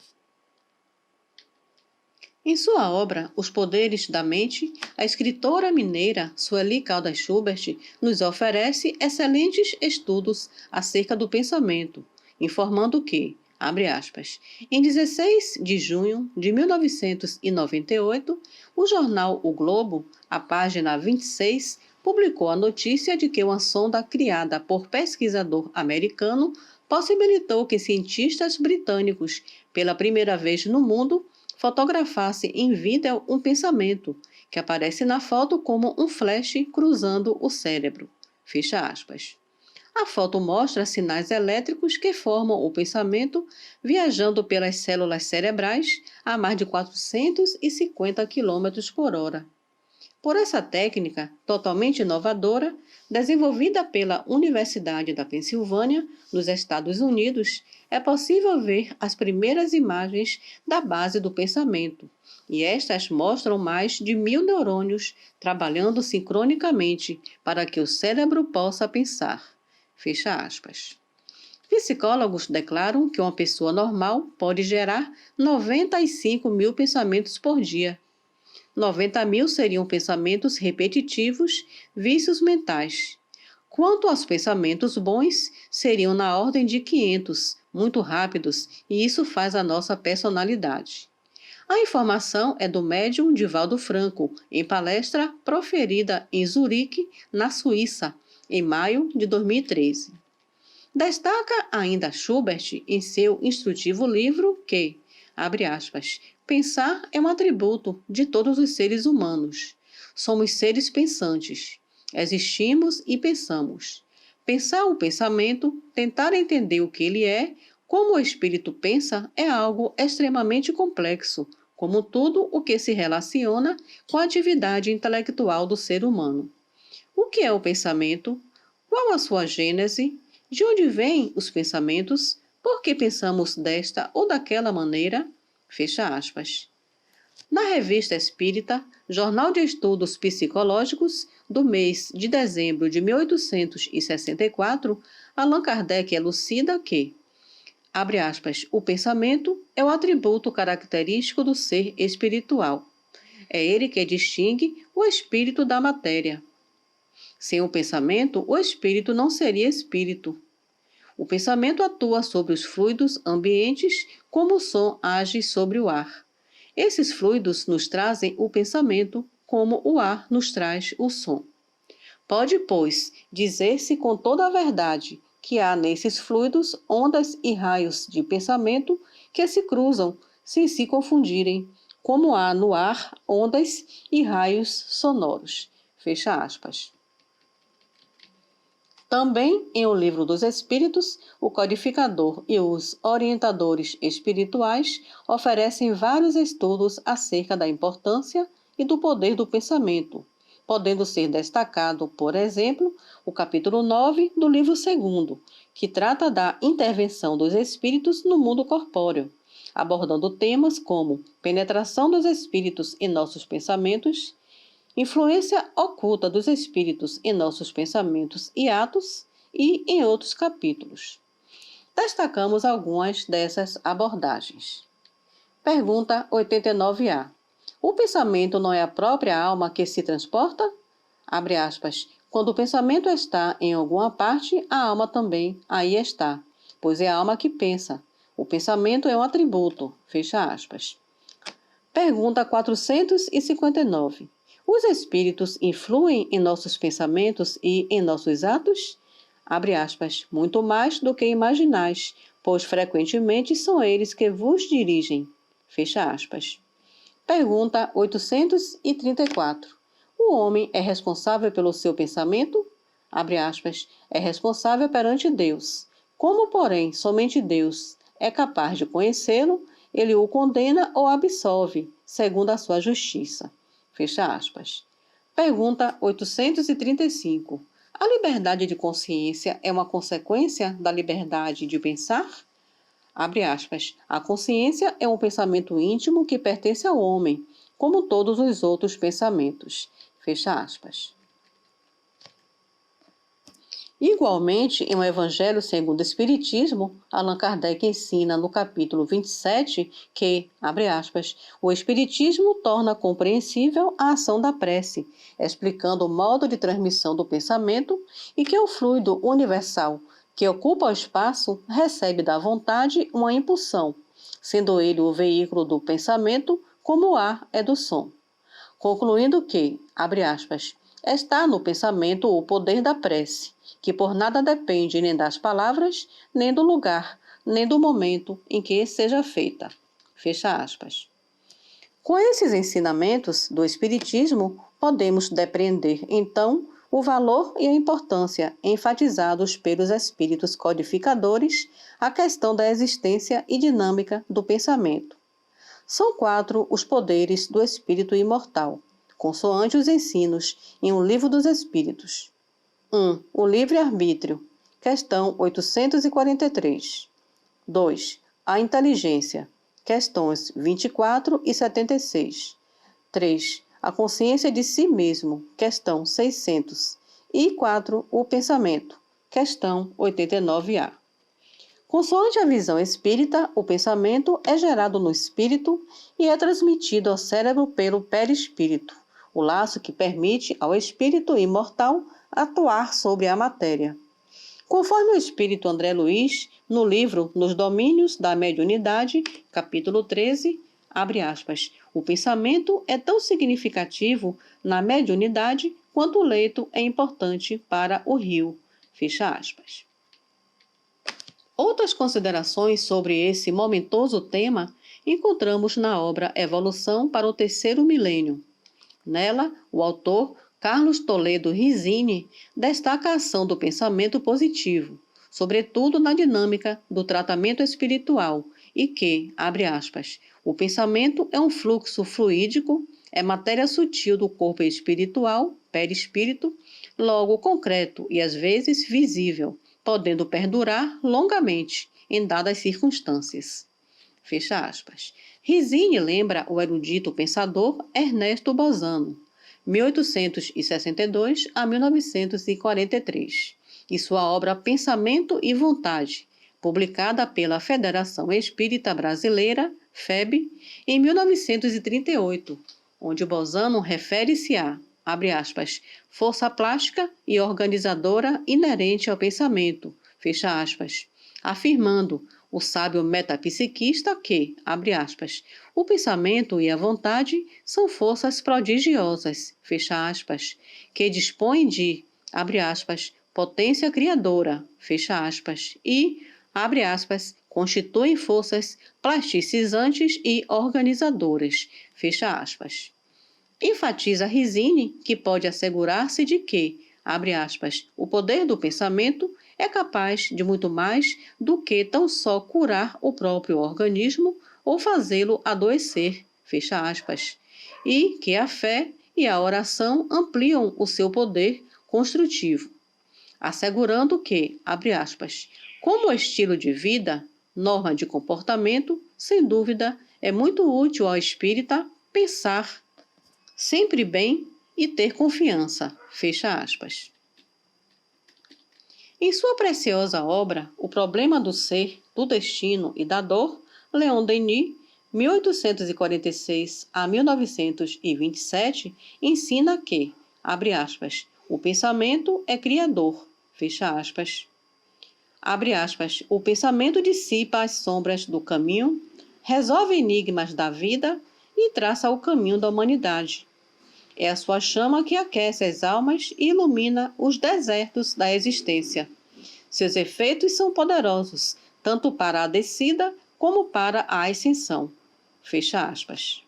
Em sua obra Os Poderes da Mente, a escritora mineira Sueli Caldas Schubert nos oferece excelentes estudos acerca do pensamento, informando que, abre aspas, em 16 de junho de 1998, o jornal O Globo, a página 26, publicou a notícia de que uma sonda criada por pesquisador americano possibilitou que cientistas britânicos, pela primeira vez no mundo, fotografasse em vídeo um pensamento, que aparece na foto como um flash cruzando o cérebro. Fecha aspas. A foto mostra sinais elétricos que formam o pensamento viajando pelas células cerebrais a mais de 450 km por hora. Por essa técnica, totalmente inovadora, desenvolvida pela Universidade da Pensilvânia, nos Estados Unidos, é possível ver as primeiras imagens da base do pensamento, e estas mostram mais de 1000 neurônios trabalhando sincronicamente para que o cérebro possa pensar. Fecha aspas. Psicólogos declaram que uma pessoa normal pode gerar 95 mil pensamentos por dia. 90 mil seriam pensamentos repetitivos, vícios mentais. Quanto aos pensamentos bons, seriam na ordem de 500, muito rápidos, e isso faz a nossa personalidade. A informação é do médium Divaldo Franco, em palestra proferida em Zurique, na Suíça, em maio de 2013. Destaca ainda Schubert em seu instrutivo livro que, abre aspas, pensar é um atributo de todos os seres humanos. Somos seres pensantes. Existimos e pensamos. Pensar o pensamento, tentar entender o que ele é, como o espírito pensa, é algo extremamente complexo, como tudo o que se relaciona com a atividade intelectual do ser humano. O que é o pensamento? Qual a sua gênese? De onde vêm os pensamentos? Por que pensamos desta ou daquela maneira? Fecha aspas. Na Revista Espírita, Jornal de Estudos Psicológicos, do mês de dezembro de 1864, Allan Kardec elucida que, abre aspas, o pensamento é o atributo característico do ser espiritual. É ele que distingue o espírito da matéria. Sem o pensamento, o espírito não seria espírito. O pensamento atua sobre os fluidos ambientes como o som age sobre o ar. Esses fluidos nos trazem o pensamento, como o ar nos traz o som. Pode, pois, dizer-se com toda a verdade que há nesses fluidos ondas e raios de pensamento que se cruzam sem se confundirem, como há no ar ondas e raios sonoros. Fecha aspas. Também, em O Livro dos Espíritos, o codificador e os orientadores espirituais oferecem vários estudos acerca da importância e do poder do pensamento, podendo ser destacado, por exemplo, o capítulo 9 do livro 2º, que trata da intervenção dos espíritos no mundo corpóreo, abordando temas como penetração dos espíritos em nossos pensamentos, influência oculta dos espíritos em nossos pensamentos e atos, e em outros capítulos. Destacamos algumas dessas abordagens. Pergunta 89A. O pensamento não é a própria alma que se transporta? Abre aspas. Quando o pensamento está em alguma parte, a alma também aí está, pois é a alma que pensa. O pensamento é um atributo. Fecha aspas. Pergunta 459. Os espíritos influem em nossos pensamentos e em nossos atos? Abre aspas, muito mais do que imaginais, pois frequentemente são eles que vos dirigem. Fecha aspas. Pergunta 834. O homem é responsável pelo seu pensamento? Abre aspas, é responsável perante Deus. Como, porém, somente Deus é capaz de conhecê-lo, ele o condena ou absolve, segundo a sua justiça. Fecha aspas. Pergunta 835. A liberdade de consciência é uma consequência da liberdade de pensar? Abre aspas. A consciência é um pensamento íntimo que pertence ao homem, como todos os outros pensamentos. Fecha aspas. Igualmente, em O Evangelho segundo o Espiritismo, Allan Kardec ensina no capítulo 27 que, abre aspas, o Espiritismo torna compreensível a ação da prece, explicando o modo de transmissão do pensamento e que o fluido universal que ocupa o espaço recebe da vontade uma impulsão, sendo ele o veículo do pensamento como o ar é do som. Concluindo que, abre aspas, está no pensamento o poder da prece, que por nada depende nem das palavras, nem do lugar, nem do momento em que seja feita. Fecha aspas. Com esses ensinamentos do Espiritismo, podemos depreender, então, o valor e a importância enfatizados pelos espíritos codificadores à questão da existência e dinâmica do pensamento. São 4 os poderes do espírito imortal, consoante os ensinos em O Livro dos Espíritos. 1. O livre-arbítrio, questão 843. 2. A inteligência, questões 24 e 76. 3. A consciência de si mesmo, questão 600. E 4. O pensamento, questão 89A. Consoante a visão espírita, o pensamento é gerado no espírito e é transmitido ao cérebro pelo perispírito, o laço que permite ao espírito imortal atuar sobre a matéria. Conforme o espírito André Luiz, no livro Nos Domínios da Mediunidade, capítulo 13, abre aspas, o pensamento é tão significativo na mediunidade quanto o leito é importante para o rio. Fecha aspas. Outras considerações sobre esse momentoso tema encontramos na obra Evolução para o Terceiro Milênio. Nela, o autor Carlos Toledo Rizzini destaca a ação do pensamento positivo, sobretudo na dinâmica do tratamento espiritual, e que, abre aspas, o pensamento é um fluxo fluídico, é matéria sutil do corpo espiritual, perispírito, logo concreto e às vezes visível, podendo perdurar longamente em dadas circunstâncias. Fecha aspas. Rizzini lembra o erudito pensador Ernesto Bolzano, 1862 a 1943, e sua obra Pensamento e Vontade, publicada pela Federação Espírita Brasileira, FEB, em 1938, onde Bolzano refere-se a, abre aspas, força plástica e organizadora inerente ao pensamento, fecha aspas, afirmando o sábio metapsiquista que, abre aspas, o pensamento e a vontade são forças prodigiosas, fecha aspas, que dispõem de, abre aspas, potência criadora, fecha aspas, e, abre aspas, constituem forças plasticizantes e organizadoras, fecha aspas. Enfatiza Rizzini que pode assegurar-se de que, abre aspas, o poder do pensamento é capaz de muito mais do que tão só curar o próprio organismo ou fazê-lo adoecer, fecha aspas, e que a fé e a oração ampliam o seu poder construtivo, assegurando que, abre aspas, como estilo de vida, norma de comportamento, sem dúvida, é muito útil ao espírita pensar sempre bem e ter confiança, fecha aspas. Em sua preciosa obra, O Problema do Ser, do Destino e da Dor, Leon Denis, 1846 a 1927, ensina que, abre aspas, o pensamento é criador, fecha aspas. Abre aspas, o pensamento dissipa as sombras do caminho, resolve enigmas da vida e traça o caminho da humanidade. É a sua chama que aquece as almas e ilumina os desertos da existência. Seus efeitos são poderosos, tanto para a descida como para a ascensão. Fecha aspas.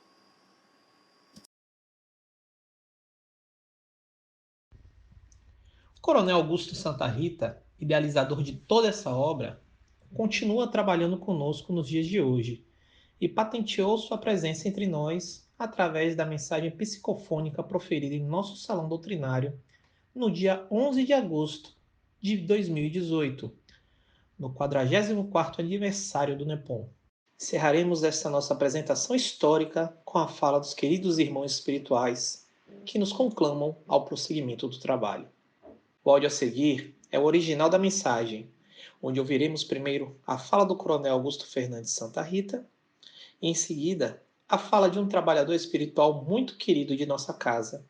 O Coronel Augusto Santa Rita, idealizador de toda essa obra, continua trabalhando conosco nos dias de hoje e patenteou sua presença entre nós através da mensagem psicofônica proferida em nosso salão doutrinário no dia 11 de agosto de 2018, no 44º aniversário do NEPOM. Encerraremos esta nossa apresentação histórica com a fala dos queridos irmãos espirituais que nos conclamam ao prosseguimento do trabalho. O áudio a seguir é o original da mensagem, onde ouviremos primeiro a fala do Coronel Augusto Fernandes Santa Rita e, em seguida, a fala de um trabalhador espiritual muito querido de nossa casa,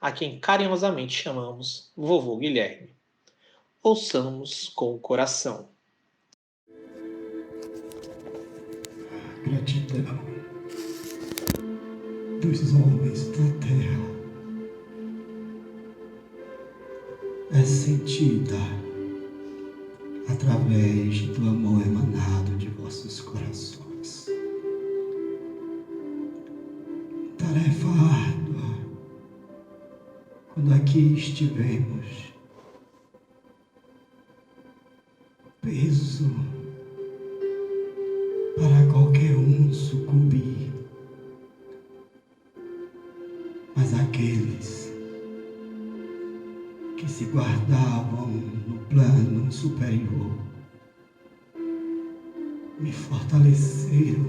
a quem carinhosamente chamamos Vovô Guilherme. Ouçamos com o coração. Gratidão dos homens da terra é sentida através do amor emanado de vossos corações. Tarefa árdua quando aqui estivemos, peso para qualquer um sucumbir, mas aqueles que se guardavam no plano superior me fortaleceram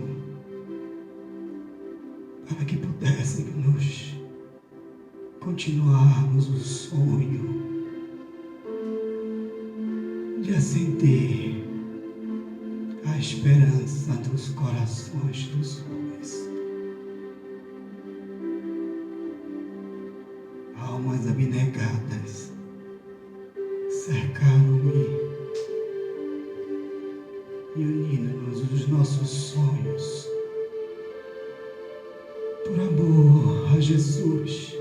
para que pudéssemos continuarmos o sonho de acender a esperança dos corações dos homens. Almas abnegadas cercaram-me e unindo-nos os nossos sonhos por amor a Jesus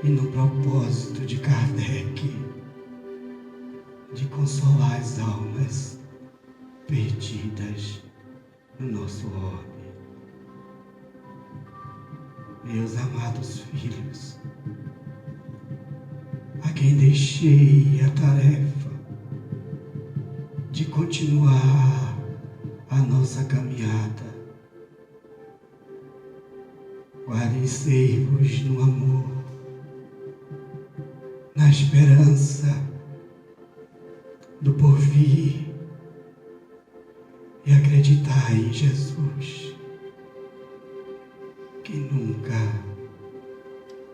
e no propósito de Kardec de consolar as almas perdidas no nosso orbe. Meus amados filhos, a quem deixei a tarefa de continuar a nossa caminhada, guarnecei-vos no amor, na esperança do porvir e acreditar em Jesus, que nunca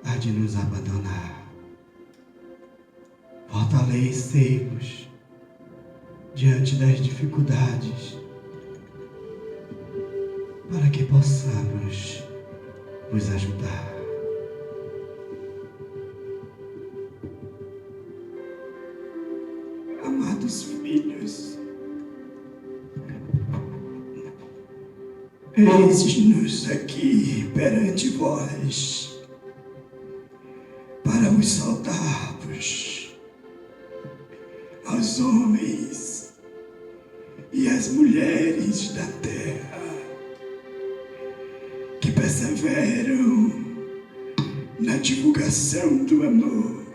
há de nos abandonar. Fortalecei-vos diante das dificuldades, para que possamos vos ajudar. Amados filhos, eis-nos aqui perante vós para vos saudar-vos, aos homens e às mulheres da terra que perseveram na divulgação do amor.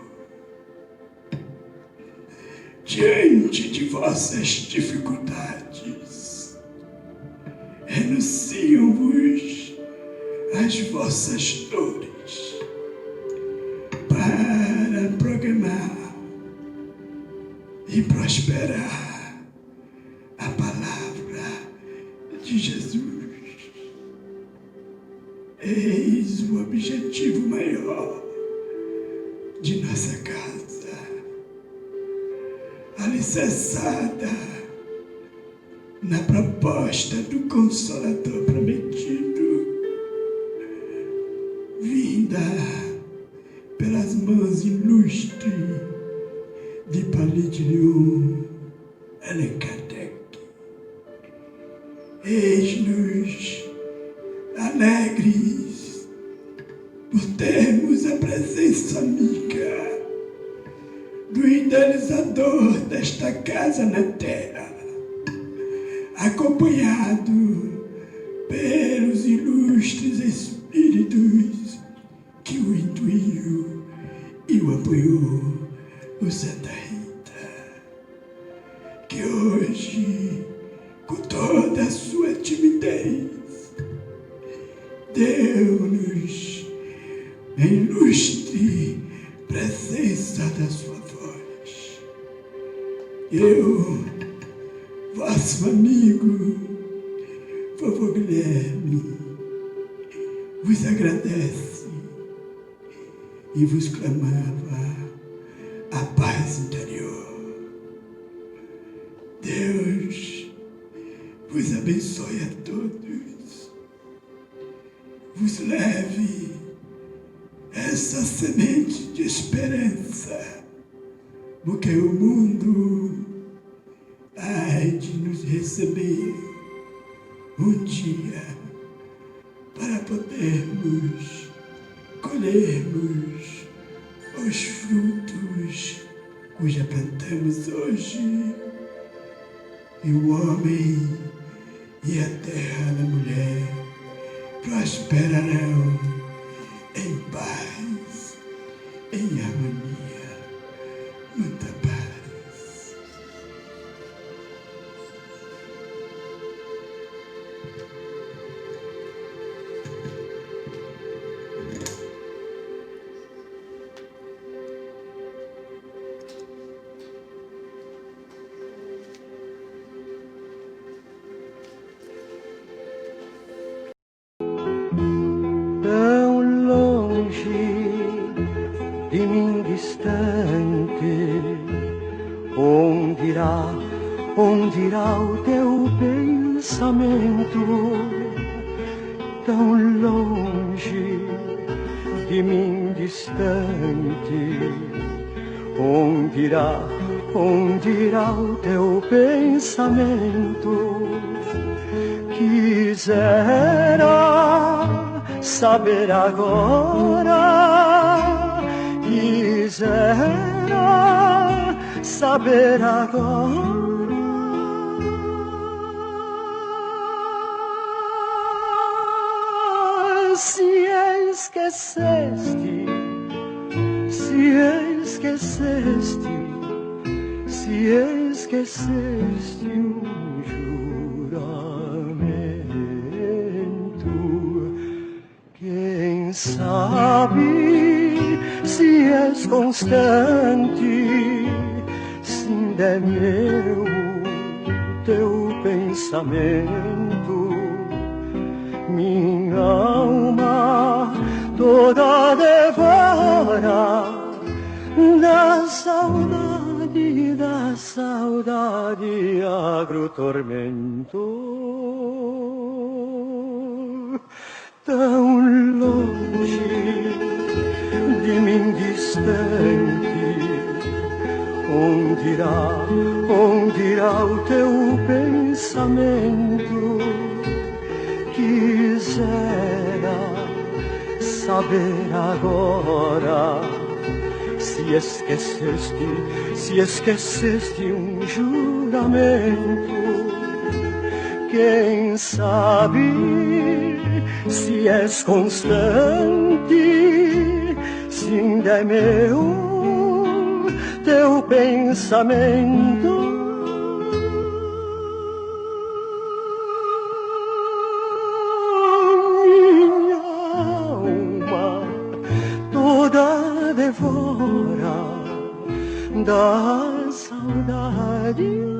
Diante de vossas dificuldades, renunciam-vos as vossas dores para programar e prosperar a palavra de Jesus. Eis o objetivo maior de nossa casa, alicerçada na proposta do Consolador prometido, vinda pelas mãos ilustres de Palidinium Allan Kardec. Eis-nos alegres por termos a presença amiga do idealizador desta casa na terra, acompanhado pelos ilustres espíritos que o intuiu e o apoiou, o Santa Rita, que hoje, com toda a sua timidez, deu-nos a ilustre presença da sua voz. Eu, vossa Vosso amigo, vovô Guilherme, vos agradece e vos clamava a paz interior. Deus vos abençoe a todos, vos leve essa semente de esperança, porque o mundo há de nos receber um dia para podermos colhermos os frutos cuja plantamos hoje. E o homem e a terra da mulher prosperarão em paz, em harmonia, muita paz. De mim distante, onde irá o teu pensamento? Tão longe de mim distante, onde irá o teu pensamento? Quisera saber agora, quisera saber agora se esqueceste, se esqueceste, se esqueceste um juramento. Quem sabe se és constante, se ainda é meu teu pensamento. Minha alma toda devora da saudade agro tormento. Tão longe de mim distante, onde irá o teu pensamento? Quisera saber agora se esqueceste um juramento. Quem sabe se és constante, se ainda é meu teu pensamento. Minha alma toda devora da saudade